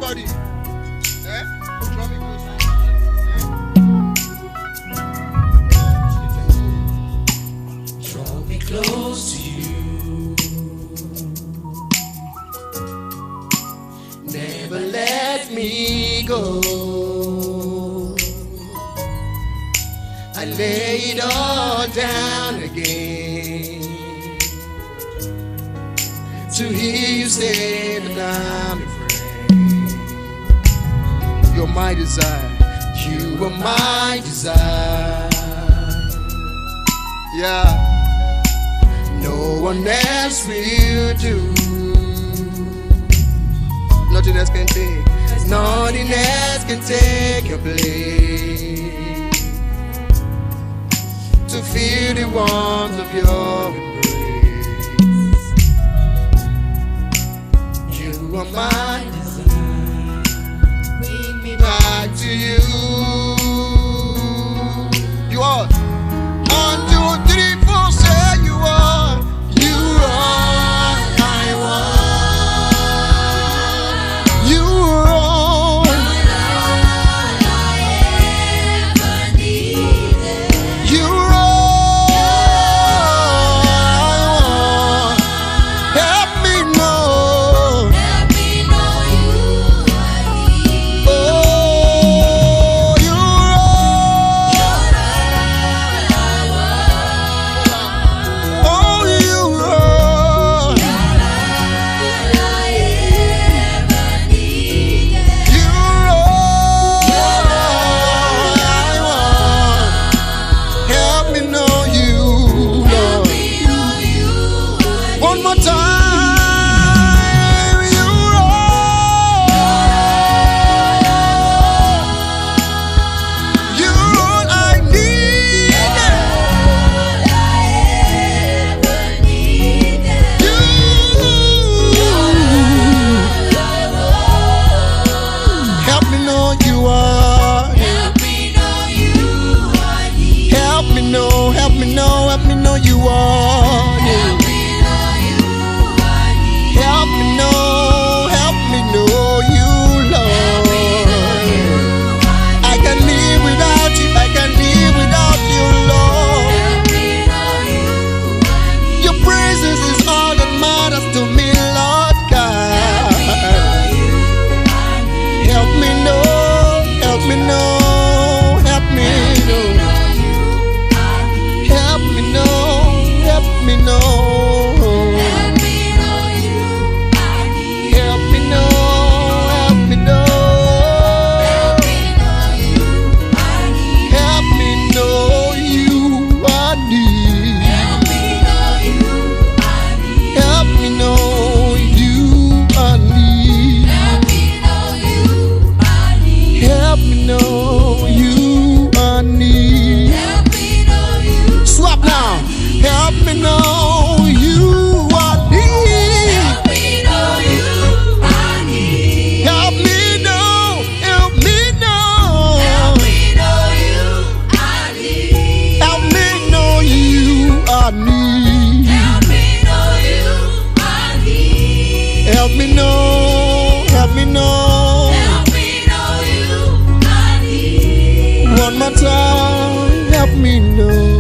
Everybody. Eh? Draw me closer. Draw me close to you. Never let me go. I lay it all down again to hear you say that I'm afraid. You're my desire. You are my desire. Yeah. No one else will do. Nothing else can take. Nothing else can take your place. To feel the warmth of your embrace. You are my desire. Bring me back to you. You are. 1, 2, 3, 4. Say you are. You are I want. You are all. You are all I want. Help me know. Oh, you are. Oh, you are. You are all I want. Help me know you, Lord. One more time. You are. You are all I need. Help me know you are. Help me know, help me know, help me know you are. Help me know you, Lord. I can live without you, I can live without you, Lord. Your presence is all that matters to me, Lord God. Help me know, help me know, help me know. Help me know, help me know. Help me know, help me know. Help me know you I need. Help me know you I need. Help me know you I need. Swap now. Help me know you I need. Help me know, help me know. Help me know you I need. Help me know, help me know. One more time, help me know.